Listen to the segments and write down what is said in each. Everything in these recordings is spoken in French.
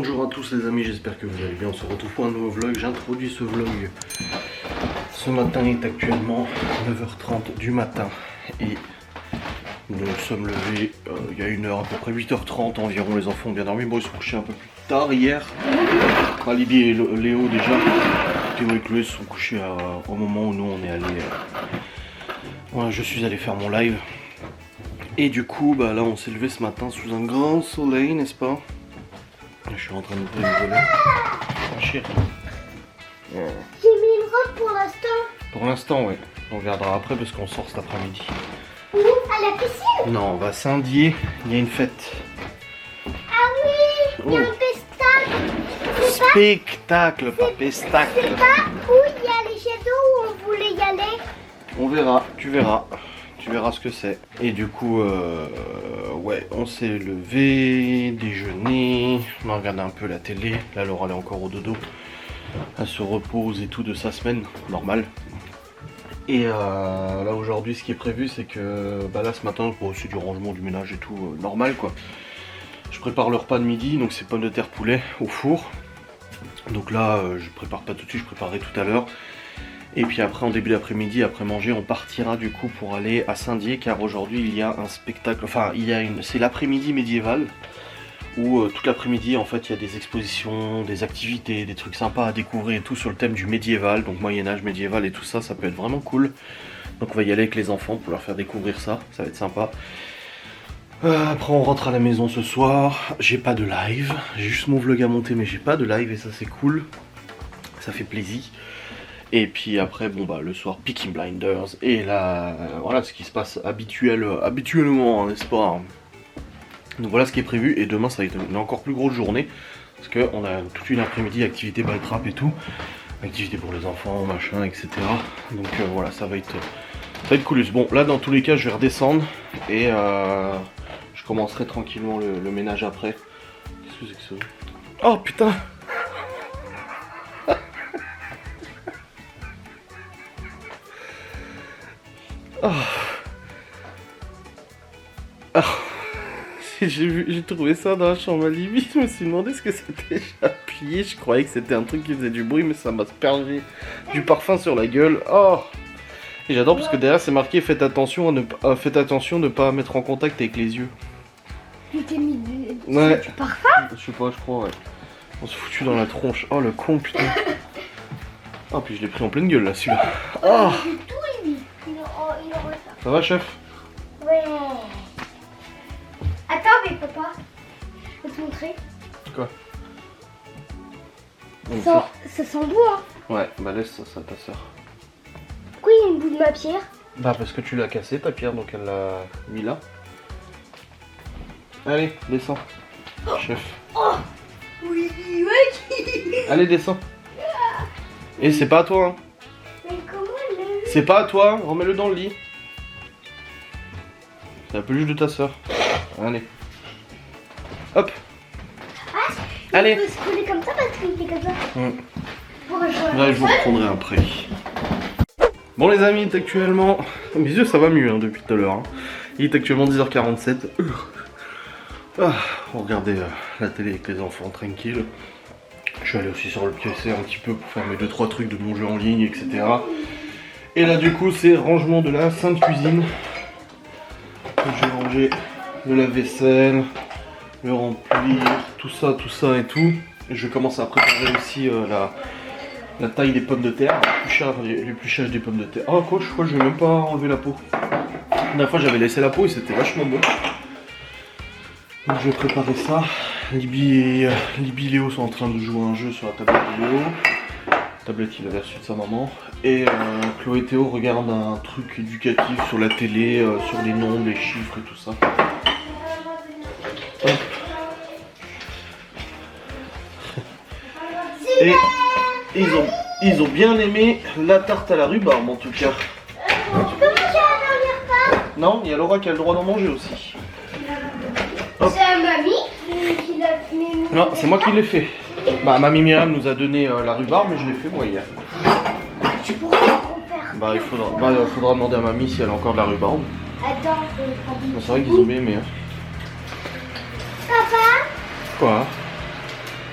Bonjour à tous les amis, j'espère que vous allez bien. On se retrouve pour un nouveau vlog. J'introduis ce vlog. Ce matin est actuellement 9h30 du matin et nous nous sommes levés il y a une heure, à peu près 8h30 environ. Les enfants ont bien dormi. Bon, ils se sont couchés un peu plus tard hier. Enfin, Libye et Léo déjà. Théo et Chloé se sont couchés au moment où nous on est allés. Ouais, je suis allé faire mon live. Et du coup, bah là on s'est levé ce matin sous un grand soleil, n'est-ce pas? Je suis en train d'ouvrir le volet. Oh, chérie. J'ai mis une robe pour l'instant. Pour l'instant, ouais. On regardera après parce qu'on sort cet après-midi. Où? À la piscine? Non, on va à Saint-Dié. Il y a une fête. Ah oui, il y a un pestacle. Spectacle, pas pestacle. C'est pas où il y a les jets d'eau où on voulait y aller. On verra, tu verras. Tu verras ce que c'est. Et du coup, ouais, on s'est levé, déjeuné, on a regardé un peu la télé. Là, Laura, elle est encore au dodo. Elle se repose et tout de sa semaine, normal. Et là, aujourd'hui, ce qui est prévu, c'est que bah là, ce matin, bon, c'est du rangement, du ménage et tout, normal quoi. Je prépare le repas de midi, donc c'est pommes de terre poulet au four. Donc là, je prépare pas tout de suite, je préparerai tout à l'heure. Et puis après, en début d'après-midi, après manger, on partira du coup pour aller à Saint-Dié, car aujourd'hui il y a un spectacle, enfin c'est l'après-midi médiéval, où toute l'après-midi en fait il y a des expositions, des activités, des trucs sympas à découvrir et tout sur le thème du médiéval, donc Moyen-Âge, médiéval et tout ça, ça peut être vraiment cool. Donc on va y aller avec les enfants pour leur faire découvrir ça, ça va être sympa. Après on rentre à la maison ce soir, j'ai pas de live, j'ai juste mon vlog à monter mais j'ai pas de live et ça c'est cool, ça fait plaisir. Et puis après, bon bah le soir, Peaky Blinders, et là, voilà ce qui se passe habituellement, n'est-ce pas? Donc voilà ce qui est prévu, et demain ça va être une encore plus grosse journée, parce qu'on a toute une après-midi, activité ball trap et tout, activité pour les enfants, machin, etc. Donc voilà, ça va être cool. Bon, là dans tous les cas, je vais redescendre, et je commencerai tranquillement le ménage après. Qu'est-ce que c'est que ça? Oh putain! Oh. Oh. J'ai trouvé ça dans la chambre à Libye, je me suis demandé ce que c'était. J'ai appuyé, je croyais que c'était un truc qui faisait du bruit, mais ça m'a aspergé du parfum sur la gueule. Oh. Et j'adore parce que derrière c'est marqué faites attention de pas mettre en contact avec les yeux. Tu t'es mis du parfum? Je sais pas, je crois, ouais. On se foutu dans la tronche. Oh le con, putain. Ah, puis je l'ai pris en pleine gueule là, celui-là. Oh. Ça va, chef? Ouais. Attends, mais papa, je peux te montrer? Quoi? Ça sent bon, hein? Ouais, bah laisse ça à ta soeur. Pourquoi il y a une bout de ma pierre? Bah parce que tu l'as cassé ta pierre, donc elle l'a mis là. Allez, descends. Chef. Oh oui, oui. Allez, descends. Et c'est pas à toi, hein. Mais comment elle l'a eu? C'est pas à toi, remets-le dans le lit. C'est la peluche de ta soeur. Allez. Hop. Ah, allez. Il peut se coller comme ça parce qu'il fait comme ça. Ouais, je vous reprendrai après. Bon les amis, il est actuellement... Mes yeux ça va mieux hein, depuis tout à l'heure. Hein. Il est actuellement 10h47. Ah, on regardait la télé avec les enfants tranquille. Je suis allé aussi sur le PC un petit peu pour faire mes 2-3 trucs de mon jeu en ligne, etc. Et là du coup c'est rangement de la sainte cuisine. Je vais ranger le lave-vaisselle, le remplir, tout ça et tout. Et je vais commencer à préparer aussi la taille des pommes de terre, l'épluchage des pommes de terre. Oh quoi, je crois que je vais même pas enlever la peau. La dernière fois j'avais laissé la peau et c'était vachement bon. Donc je vais préparer ça. Libye et Léo sont en train de jouer à un jeu sur la tablette de Léo. Tablette qu'il avait reçue de sa maman. Et Chloé et Théo regardent un truc éducatif sur la télé, sur les nombres, les chiffres et tout ça. Hop. Et ils ont bien aimé la tarte à la rhubarbe en tout cas. Tu peux manger un repas? Non, il y a Laura qui a le droit d'en manger aussi. C'est à mamie qui l'a fait. Non, c'est moi qui l'ai fait. Bah, mamie Myriam nous a donné la rhubarbe, mais je l'ai fait moi hier. Tu pourrais en faire. Bah, il faudra demander à mamie si elle a encore de la rhubarbe. Attends, C'est vrai qu'ils ont bien aimé. Hein. Papa, Quoi?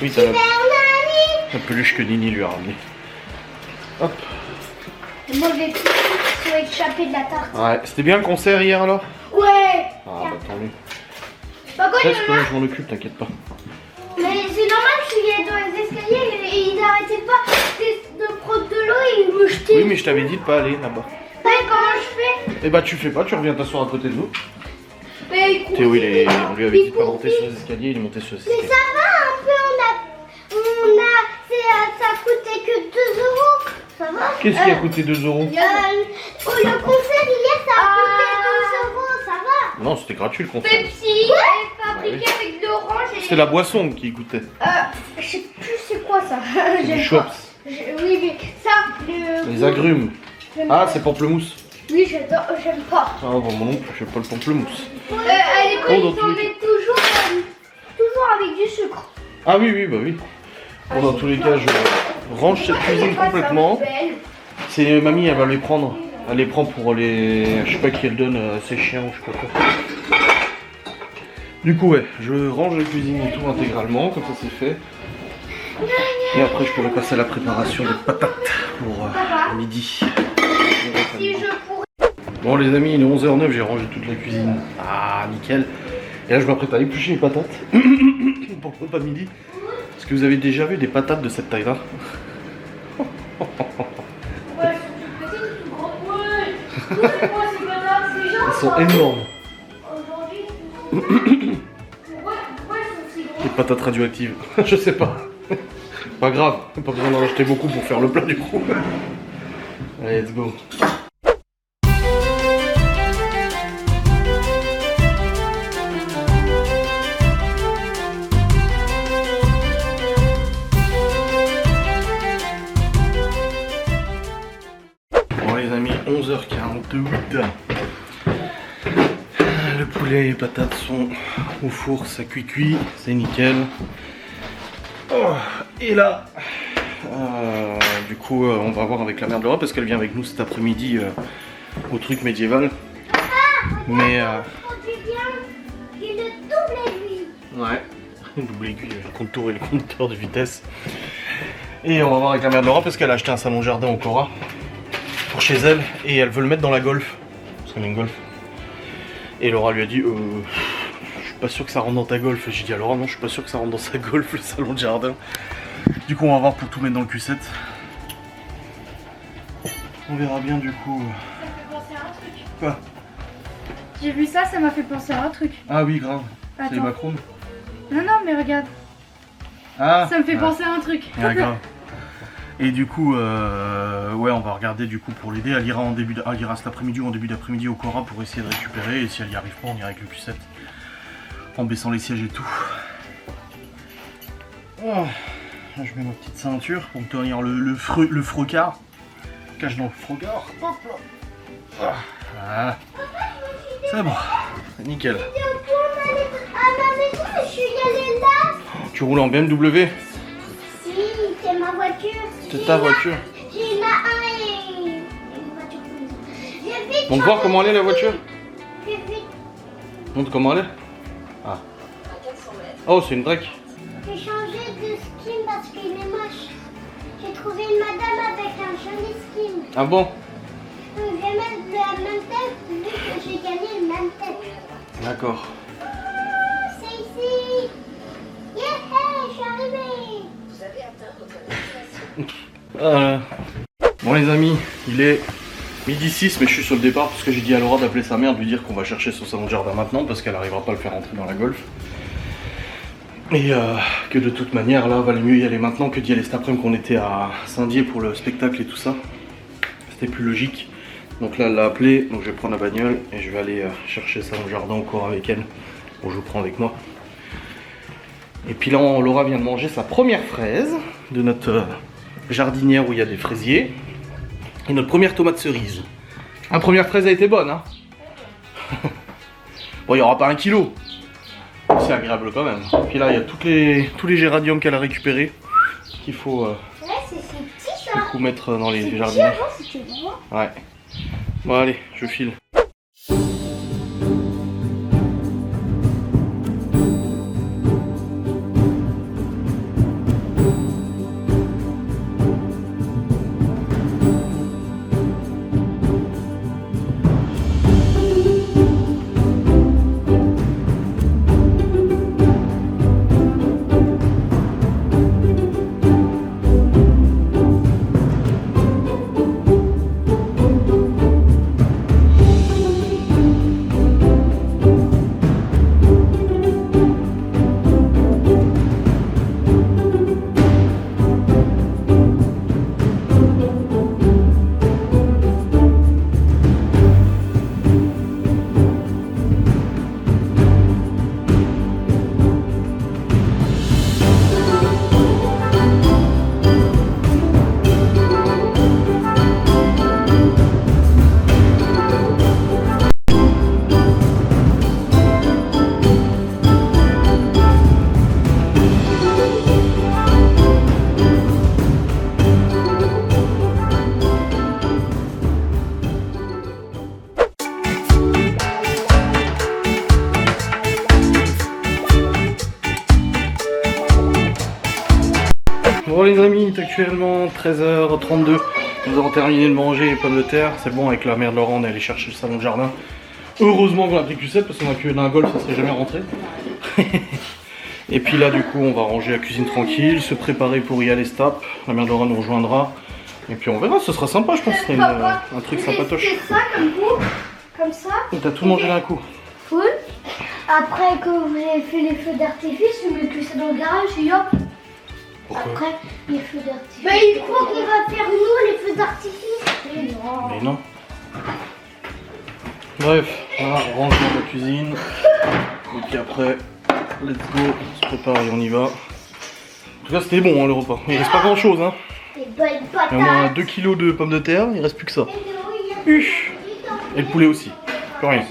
Oui, t'as la peluche que Nini lui a ramenée. Hop. Moi, je vais tout échapper de la tarte. Ouais, c'était bien le concert hier alors? Ouais. Ah bah tant mieux. Par contre, Reste, je m'en occupe, t'inquiète pas. mais c'est normal que je suis dans les escaliers et ils n'arrêtaient pas de prendre de l'eau et ils me jetaient. Oui, mais je t'avais dit de pas aller là-bas. Ouais, comment je fais? Eh bah tu fais pas, tu reviens t'asseoir à côté de nous. Mais Théo, on lui avait dit de pas monter sur les escaliers, il est monté sur les Mais escaliers. ça va un peu, ça a coûté que 2 euros. Ça va? Qu'est-ce qui a coûté 2 euros? Le concert hier, ça a coûté 2 euros, ça va? Non, c'était gratuit le concert. Pepsi, fabriqué avec de l'orange et... C'était la boisson qui coûtait. Je sais plus c'est quoi ça. Les Schweppes. Oui, mais ça, Les agrumes. j'aime Ah, pas. c'est pamplemousse. Oui, j'aime pas. Ah, bon, moi non plus, je sais pas le pamplemousse. À l'école, Oh, dans ils tous en les mettent toujours avec du sucre. Ah oui, oui, bah oui. Bon, dans tous les cas, je range cette cuisine complètement. C'est mamie, elle va les prendre. Elle les prend pour les... Je sais pas qui elle donne à ses chiens ou je sais pas quoi. Du coup, ouais, je range la cuisine et tout intégralement, comme ça c'est fait. Et après, je pourrais passer à la préparation des patates pour midi. Si je pourrais. Bon les amis, il est 11h09, j'ai rangé toute la cuisine. Ah, nickel. Et là, je m'apprête à éplucher les patates pour le repas de midi. Est-ce que vous avez déjà vu des patates de cette taille-là? Elles sont énormes. Les patates radioactives. Je sais pas. Pas grave, pas besoin d'en acheter beaucoup pour faire le plat du coup. Allez, let's go. Bon les amis, 11h48. Le poulet et les patates sont au four, ça cuit, c'est nickel. Oh, et là, du coup, on va voir avec la mère de Laura parce qu'elle vient avec nous cet après-midi au truc médiéval. Mais J'ai le double aiguille. ouais, double aiguille, le contour et le compteur de vitesse. Et on va voir avec la mère de Laura parce qu'elle a acheté un salon jardin au Cora pour chez elle et elle veut le mettre dans la Golf parce qu'elle a une Golf. Et Laura lui a dit je suis pas sûr que ça rentre dans ta Golf. J'ai dit à Laura non, je suis pas sûr que ça rentre dans sa Golf, le salon de jardin. Du coup on va voir pour tout mettre dans le Q7. On verra bien du coup. Ça me fait penser à un truc. Quoi? J'ai vu ça, ça m'a fait penser à un truc. Ah oui grave. C'est les Attends. macrones. Non, non, mais regarde. Ah Ça me fait ouais. penser à un truc. Ouais, grave. Et du coup, ouais, on va regarder du coup pour l'aider. Elle ira cet après-midi ou en début d'après-midi au Cora pour essayer de récupérer. Et si elle y arrive pas, on ira avec le Q7 en baissant les sièges et tout. Ah, là, je mets ma petite ceinture pour me tenir le frocard. Cache dans le frocard. Hop là. Voilà. C'est bon. C'est nickel. À ma maison, je suis allée là. Tu roules en BMW? Si, c'est ma voiture. C'est ta voiture. J'ai la 1 et une voiture comme ça. J'ai vite On peut voir comment elle est la voiture? J'ai vite. Montre comment elle est. Ah. Oh, c'est une break. J'ai changé de skin parce qu'il est moche. J'ai trouvé une madame avec un joli skin. Ah bon? Je vais mettre la même tête vu que j'ai gagné le même tête. D'accord. C'est ici. Yeah, je suis arrivée. Bon les amis, il est midi 6 mais je suis sur le départ parce que j'ai dit à Laura d'appeler sa mère, de lui dire qu'on va chercher son salon de jardin maintenant parce qu'elle n'arrivera pas à le faire rentrer dans la Golf. Et que de toute manière là, valait mieux y aller maintenant que d'y aller cet après-midi qu'on était à Saint-Dié pour le spectacle et tout ça. C'était plus logique. Donc là elle l'a appelé, donc je vais prendre la bagnole et je vais aller chercher le salon de jardin encore avec elle. Bon je vous prends avec moi. Et puis là Laura vient de manger sa première fraise de notre jardinière où il y a des fraisiers. Et notre première tomate cerise. La première fraise a été bonne hein. Bon il n'y aura pas 1 kilo. C'est agréable quand même. Et puis là il y a tous les géraniums qu'elle a récupérés. Qu'il faut Ouais, c'est petit du ça. coup mettre dans les C'est petit jardinières. avant, c'était grand. Ouais. Bon allez, je file. Bon les amis, il est actuellement 13h32. Nous avons terminé de manger les pommes de terre. C'est bon, avec la mère de Laurent, on est allé chercher le salon de jardin. Heureusement qu'on a pris Q7 parce qu'on a pu d'un golf, ça serait jamais rentré. Et puis là du coup on va ranger la cuisine tranquille, se préparer pour y aller stop. La mère de Laurent nous rejoindra. Et puis on verra, ce sera sympa je pense, ce sera un truc sympatoche. C'est ça comme coup, comme ça. T'as tout mangé d'un coup. Cool. Après que vous avez fait les feux d'artifice, je mets tout ça dans le garage et hop. Pourquoi? Après les feux d'artifice. Mais il croit qu'on va faire nous les feux d'artifice. Mais non. Mais non. Bref, voilà, on range dans la cuisine. Et puis après, let's go, on se prépare et on y va. En tout cas c'était bon hein, le repas. Il reste pas grand chose hein. Les bonnes patates. Il y a 2 kilos de pommes de terre, il reste plus que ça. Huch. Et le poulet aussi, plus rien.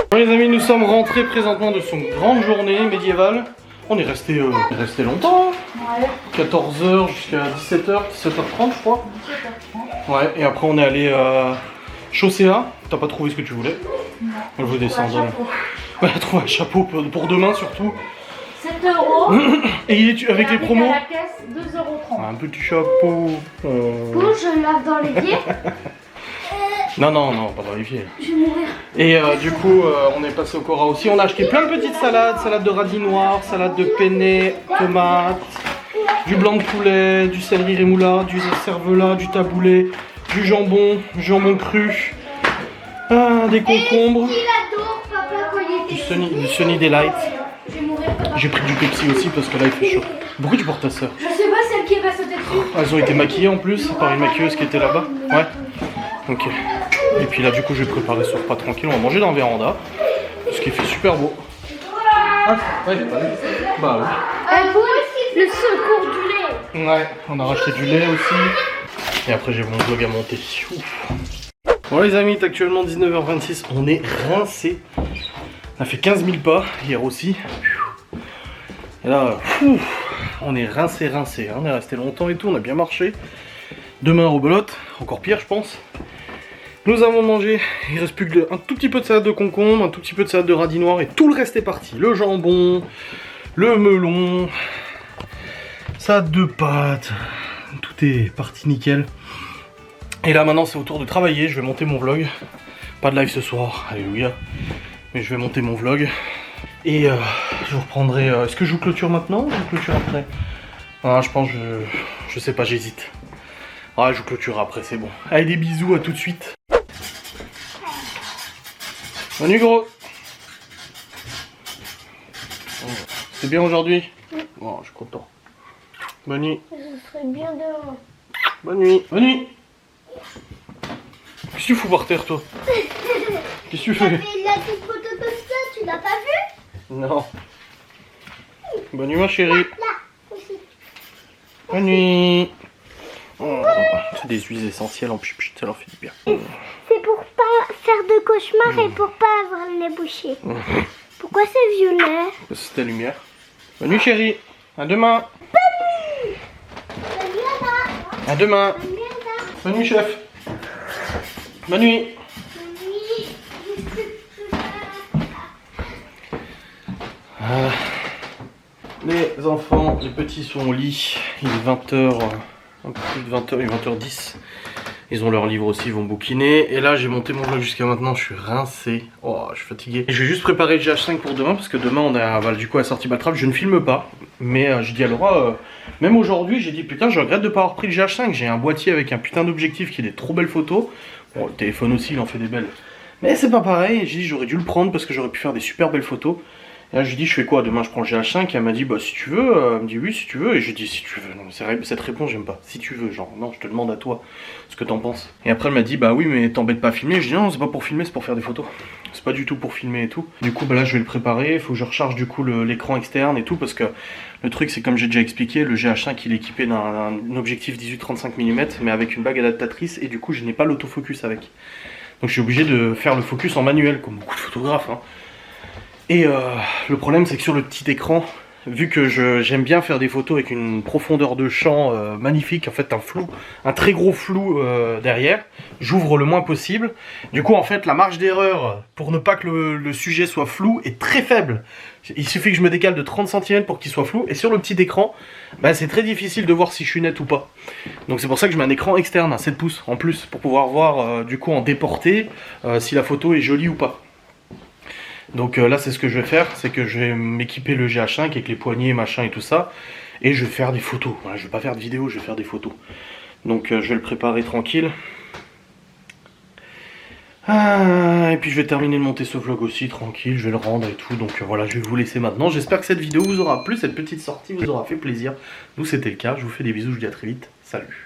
Bon les amis, nous sommes rentrés présentement de son grande journée médiévale. On est resté longtemps, hein. Ouais. 14h jusqu'à 17h, 17h30 je crois. 17h30. Ouais, et après on est allé à Chaussea. T'as pas trouvé ce que tu voulais? Non. On vous descend là. Chapeau. Ouais, trouve un chapeau pour demain surtout. 7 €. Et il est avec les promos. À la caisse, 2,30 €. Un petit chapeau. Bon, je lave dans les pieds. Non, non, non, pas dans les pieds. Je vais mourir. Et du coup, on est passé au Cora aussi. On a acheté plein de petites salades. Salade de radis noir, salade de penne, tomates, du blanc de poulet, du céleri rémoula, du cervelas, du taboulé, du jambon cru, des concombres, Il adore papa quand il était du Sunny Delight. Je vais mourir, papa. J'ai pris du Pepsi aussi parce que là il fait chaud. Pourquoi tu portes ta soeur? Je sais pas celle qui va sauter dessus. Elles ont été maquillées en plus par une maquilleuse qui était là-bas. Ouais. Ok. Et puis là du coup je vais préparer ce repas tranquille, on va manger dans la véranda. Ce qui fait super beau. Ah, ouais, bah oui. Moi aussi, le secours du lait. Ouais, on a racheté du lait aussi. Et après j'ai mon vlog à monter. Ouf. Bon les amis, il est actuellement 19h26, on est rincé. On a fait 15 000 pas hier aussi. Et là, on est rincé. Hein. On est resté longtemps et tout, on a bien marché. Demain rebelote, encore pire je pense. Nous avons mangé, il reste plus que un tout petit peu de salade de concombre, un tout petit peu de salade de radis noir et tout le reste est parti. Le jambon, le melon, salade de pâtes, tout est parti nickel. Et là maintenant c'est au tour de travailler, je vais monter mon vlog. Pas de live ce soir, alléluia. Mais je vais monter mon vlog. Et je vous reprendrai... Est-ce que je vous clôture maintenant ou je vous clôture après? Ah, je pense, je sais pas, j'hésite. Ah, je vous clôture après, c'est bon. Allez, des bisous, à tout de suite. Bonne gros. C'est bien aujourd'hui? Oh, je suis content. Bonne nuit. Ce serait bien dehors. Bonne nuit. Bonne nuit. Qu'est-ce que tu fous par terre, toi? Qu'est-ce que tu fais? Mais la petite photo comme ça, tu l'as pas vue? Non. Bonne nuit, ma chérie. Là, aussi. Bonne nuit. Oh, c'est des huiles essentielles en pchit, ça leur fait du bien. C'est pour pas faire de cauchemars et pour pas avoir le nez bouché. Pourquoi c'est violet? C'est ta lumière. Bonne nuit, chérie. À demain. À demain. Bonne nuit, chef. Bonne nuit. Les enfants, les petits sont au lit. Il est 20h, un peu plus de 20h, il est 20h10. Ils ont leur livre aussi, ils vont bouquiner. Et là, j'ai monté mon vlog jusqu'à maintenant, je suis rincé. Oh, je suis fatigué. Et je vais juste préparer le GH5 pour demain, parce que demain, on a du coup la sortie Batrap. Je ne filme pas. Mais je dis à Laura, même aujourd'hui, j'ai dit putain, je regrette de ne pas avoir pris le GH5. J'ai un boîtier avec un putain d'objectif qui a des trop belles photos. Bon, le téléphone aussi, il en fait des belles. Mais c'est pas pareil. J'ai dit, j'aurais dû le prendre parce que j'aurais pu faire des super belles photos. Et là, je lui dis, je fais quoi? Demain, je prends le GH5. Et elle m'a dit, bah, si tu veux. Elle me dit, oui, si tu veux. Et je lui dis, si tu veux. Non, cette réponse, j'aime pas. Si tu veux, genre, non, je te demande à toi ce que t'en penses. Et après, elle m'a dit, bah oui, mais t'embête pas à filmer. Je dis, non, c'est pas pour filmer, c'est pour faire des photos. C'est pas du tout pour filmer et tout. Du coup, bah là, je vais le préparer. Il faut que je recharge du coup l'écran externe et tout. Parce que le truc, c'est comme j'ai déjà expliqué, le GH5, il est équipé d'un objectif 18-35 mm, mais avec une bague adaptatrice. Et du coup, je n'ai pas l'autofocus avec. Donc, je suis obligé de faire le focus en manuel, comme beaucoup de photographes, hein. Et le problème c'est que sur le petit écran, vu que j'aime bien faire des photos avec une profondeur de champ magnifique, en fait un très gros flou derrière, j'ouvre le moins possible. Du coup en fait la marge d'erreur pour ne pas que le sujet soit flou est très faible. Il suffit que je me décale de 30 cm pour qu'il soit flou, et sur le petit écran, bah, c'est très difficile de voir si je suis net ou pas. Donc c'est pour ça que je mets un écran externe à 7 pouces en plus, pour pouvoir voir du coup en déporté si la photo est jolie ou pas. Donc là c'est ce que je vais faire, c'est que je vais m'équiper le GH5 avec les poignées machin et tout ça, et je vais faire des photos. Voilà, je vais pas faire de vidéo, je vais faire des photos. Donc je vais le préparer tranquille. Et puis je vais terminer de monter ce vlog aussi tranquille, je vais le rendre et tout. Donc voilà, je vais vous laisser maintenant. J'espère que cette vidéo vous aura plu, cette petite sortie vous aura fait plaisir. Nous c'était le cas, je vous fais des bisous, je vous dis à très vite. Salut.